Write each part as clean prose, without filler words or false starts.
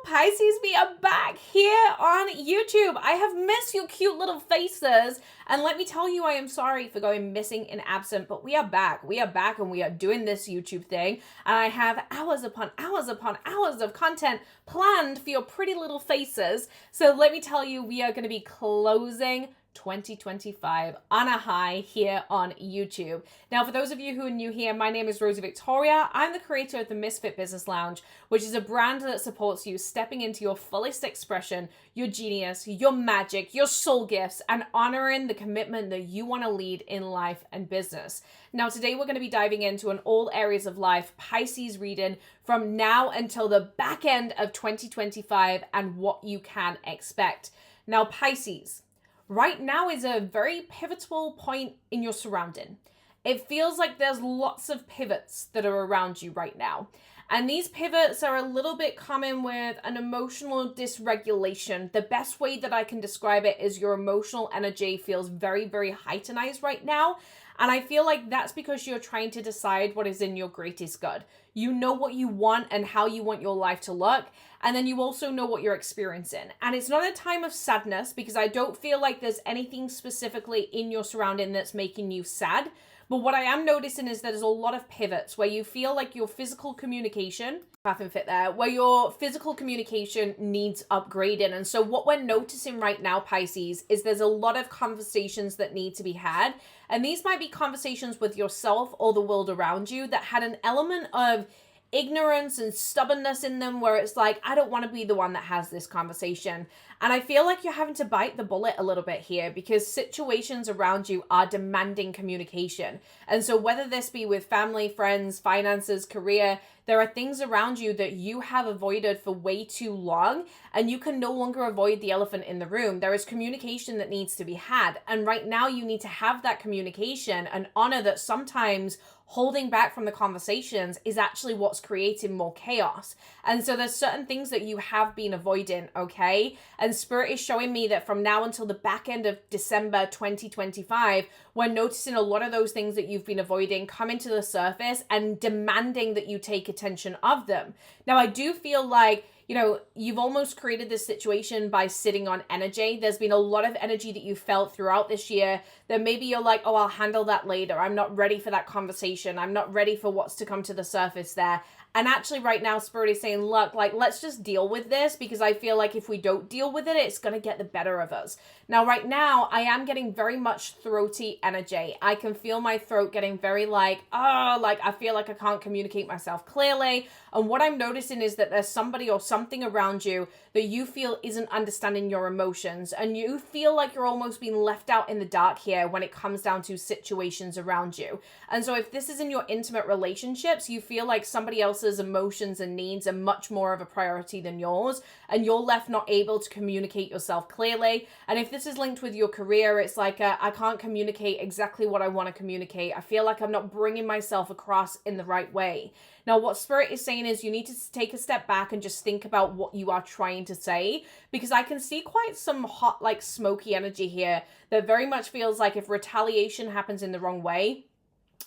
Pisces, we are back here on YouTube. I have missed your cute little faces, and let me tell you, I am sorry for going missing and absent, but we are back. We are back, and we are doing this YouTube thing, and I have hours upon hours upon hours of content planned for your pretty little faces. So let me tell you, we are going to be closing 2025 on a high here on YouTube. Now, for those of you who are new here, my name is Rosie Victoria. I'm the creator of the Misfit Business Lounge, which is a brand that supports you stepping into your fullest expression, your genius, your magic, your soul gifts, and honoring the commitment that you want to lead in life and business. Now, today we're going to be diving into an all areas of life Pisces reading from now until the back end of 2025 and what you can expect. Now, Pisces, right now is a very pivotal point in your surrounding. It feels like there's lots of pivots that are around you right now. And these pivots are a little bit common with an emotional dysregulation. The best way that I can describe it is your emotional energy feels very, very heightened right now. And I feel like that's because you're trying to decide what is in your greatest good. You know what you want and how you want your life to look. And then you also know what you're experiencing. And it's not a time of sadness because I don't feel like there's anything specifically in your surrounding that's making you sad. But what I am noticing is that there's a lot of pivots where you feel like your physical communication, where your physical communication needs upgrading. And so what we're noticing right now, Pisces, is there's a lot of conversations that need to be had. And these might be conversations with yourself or the world around you that had an element of ignorance and stubbornness in them where it's like, I don't want to be the one that has this conversation. And I feel like you're having to bite the bullet a little bit here because situations around you are demanding communication. And so whether this be with family, friends, finances, career, there are things around you that you have avoided for way too long, and you can no longer avoid the elephant in the room. There is communication that needs to be had. And right now you need to have that communication and honor that sometimes holding back from the conversations is actually what's creating more chaos. And so there's certain things that you have been avoiding, okay? And Spirit is showing me that from now until the back end of December 2025, we're noticing a lot of those things that you've been avoiding coming to the surface and demanding that you take attention of them. Now, I do feel like, you know, you've almost created this situation by sitting on energy. There's been a lot of energy that you felt throughout this year that maybe you're like, oh, I'll handle that later. I'm not ready for that conversation. I'm not ready for what's to come to the surface there. And actually right now, Spirit is saying, look, like, let's just deal with this because I feel like if we don't deal with it, it's going to get the better of us. Now, right now, I am getting very much throaty energy. I can feel my throat getting very like, I feel like I can't communicate myself clearly. And what I'm noticing is that there's somebody or something around you that you feel isn't understanding your emotions. And you feel like you're almost being left out in the dark here when it comes down to situations around you. And so if this is in your intimate relationships, you feel like somebody else's emotions and needs are much more of a priority than yours. And you're left not able to communicate yourself clearly. And if this is linked with your career, it's like, I can't communicate exactly what I want to communicate. I feel like I'm not bringing myself across in the right way. Now, what Spirit is saying is you need to take a step back and just think about what you are trying to say, because I can see quite some hot, like smoky energy here that very much feels like if retaliation happens in the wrong way,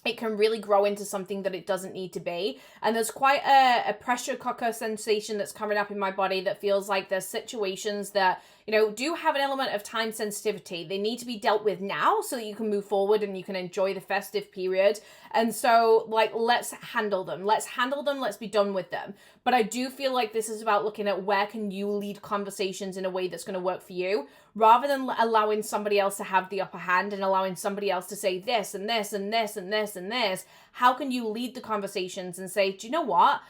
it can really grow into something that it doesn't need to be. And there's quite a pressure cooker sensation that's coming up in my body that feels like there's situations that, you know, do have an element of time sensitivity. They need to be dealt with now so that you can move forward and you can enjoy the festive period. And so, like, let's handle them. Let's be done with them. But I do feel like this is about looking at where can you lead conversations in a way that's going to work for you, rather than allowing somebody else to have the upper hand and allowing somebody else to say this and this and this and this and this. How can you lead the conversations and say, do you know what?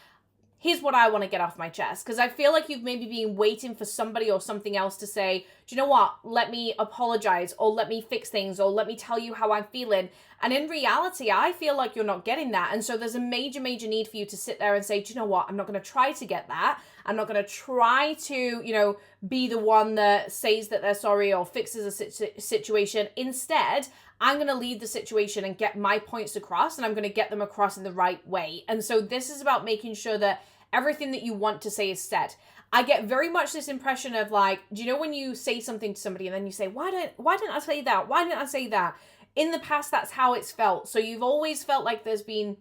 Here's what I want to get off my chest. Because I feel like you've maybe been waiting for somebody or something else to say, do you know what? Let me apologize, or let me fix things, or let me tell you how I'm feeling. And in reality, I feel like you're not getting that. And so there's a major, major need for you to sit there and say, do you know what? I'm not going to try to get that. I'm not going to try to, you know, be the one that says that they're sorry or fixes a situation. Instead, I'm going to lead the situation and get my points across, and I'm going to get them across in the right way. And so this is about making sure that everything that you want to say is said. I get very much this impression of like, do you know when you say something to somebody and then you say, why didn't I say that? Why didn't I say that? In the past, that's how it's felt. So you've always felt like there's been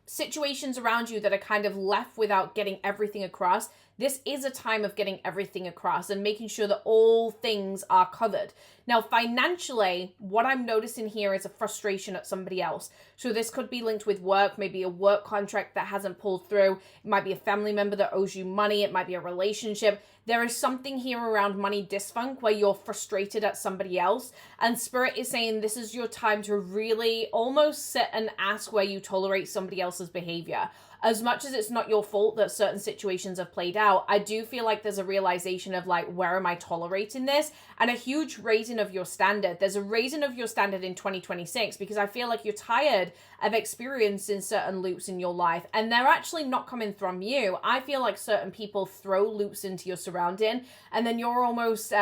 situations around you that are kind of left without getting everything across, this is a time of getting everything across and making sure that all things are covered. Now, financially, what I'm noticing here is a frustration at somebody else. So this could be linked with work, maybe a work contract that hasn't pulled through. It might be a family member that owes you money. It might be a relationship. There is something here around money dysfunction where you're frustrated at somebody else. And Spirit is saying this is your time to really almost sit and ask where you tolerate somebody else's behavior. As much as it's not your fault that certain situations have played out, I do feel like there's a realization of like, where am I tolerating this? And a huge raising of your standard. There's a raising of your standard in 2026 because I feel like you're tired of experiencing certain loops in your life and they're actually not coming from you. I feel like certain people throw loops into your surrounding and then you're almost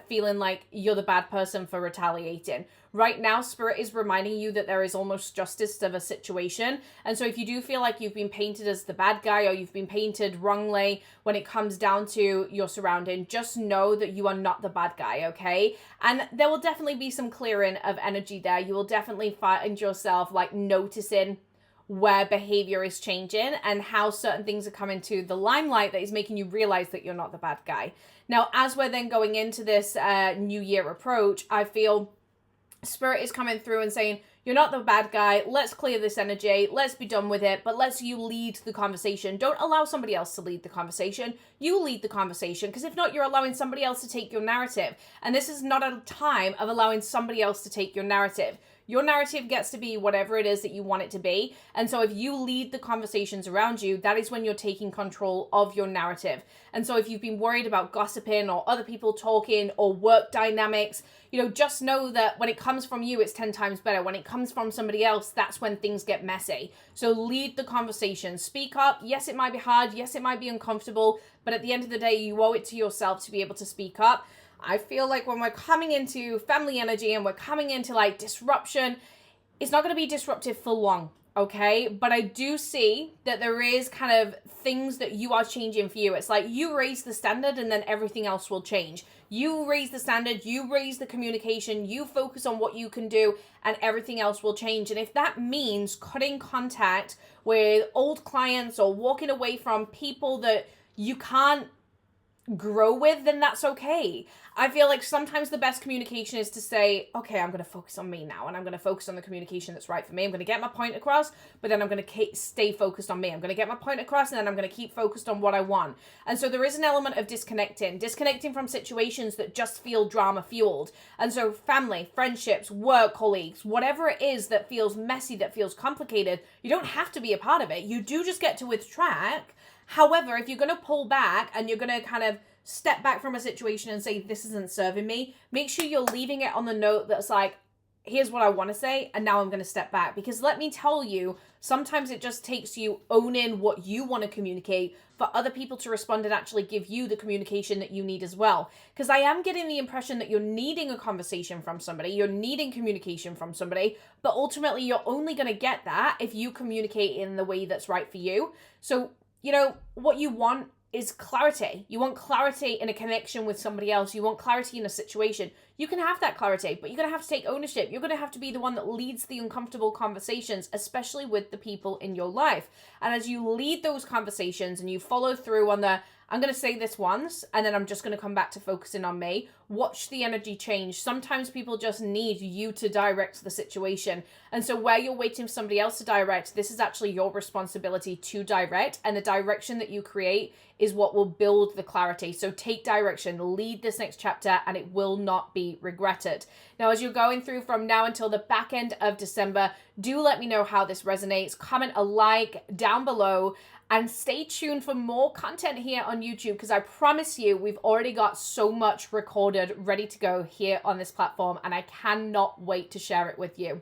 feeling like you're the bad person for retaliating. Right now, Spirit is reminding you that there is almost justice of a situation. And so if you do feel like you've been painted as the bad guy or you've been painted wrongly when it comes down to your surrounding, just know that you are not the bad guy, okay? And there will definitely be some clearing of energy there. You will definitely find yourself like noticing where behavior is changing and how certain things are coming to the limelight that is making you realize that you're not the bad guy. Now, as we're then going into this new year approach, I feel Spirit is coming through and saying, you're not the bad guy. Let's clear this energy. Let's be done with it. But let's you lead the conversation. Don't allow somebody else to lead the conversation. You lead the conversation. Because if not, you're allowing somebody else to take your narrative. And this is not a time of allowing somebody else to take your narrative. Your narrative gets to be whatever it is that you want it to be. And so if you lead the conversations around you, that is when you're taking control of your narrative. And so if you've been worried about gossiping or other people talking or work dynamics, just know that when it comes from you, it's 10 times better. When it comes from somebody else, that's when things get messy. So lead the conversation. Speak up. Yes, it might be hard. Yes, it might be uncomfortable. But at the end of the day, you owe it to yourself to be able to speak up. I feel like when we're coming into family energy and we're coming into like disruption, it's not going to be disruptive for long, okay? But I do see that there is kind of things that you are changing for you. It's like you raise the standard and then everything else will change. You raise the standard, you raise the communication, you focus on what you can do and everything else will change. And if that means cutting contact with old clients or walking away from people that you can't grow with, then that's okay. I feel like sometimes the best communication is to say, okay, I'm going to focus on me now and I'm going to focus on the communication that's right for me. I'm going to get my point across, but then I'm going to stay focused on me. I'm going to get my point across and then I'm going to keep focused on what I want. And so there is an element of disconnecting from situations that just feel drama fueled. And so family, friendships, work colleagues, whatever it is that feels messy, that feels complicated, you don't have to be a part of it. You do just get to withdraw. However, if you're going to pull back and you're going to kind of step back from a situation and say, this isn't serving me, make sure you're leaving it on the note that's like, here's what I want to say, and now I'm going to step back. Because let me tell you, sometimes it just takes you owning what you want to communicate for other people to respond and actually give you the communication that you need as well. Because I am getting the impression that you're needing a conversation from somebody, you're needing communication from somebody, but ultimately you're only going to get that if you communicate in the way that's right for you. So what you want is clarity. You want clarity in a connection with somebody else. You want clarity in a situation. You can have that clarity, but you're going to have to take ownership. You're going to have to be the one that leads the uncomfortable conversations, especially with the people in your life. And as you lead those conversations and you follow through on I'm going to say this once, and then I'm just going to come back to focusing on me. Watch the energy change. Sometimes people just need you to direct the situation. And so where you're waiting for somebody else to direct, this is actually your responsibility to direct. And the direction that you create is what will build the clarity. So take direction, lead this next chapter, and it will not be regretted. Now, as you're going through from now until the back end of December, do let me know how this resonates. Comment a like down below. And stay tuned for more content here on YouTube because I promise you we've already got so much recorded, ready to go here on this platform, and I cannot wait to share it with you.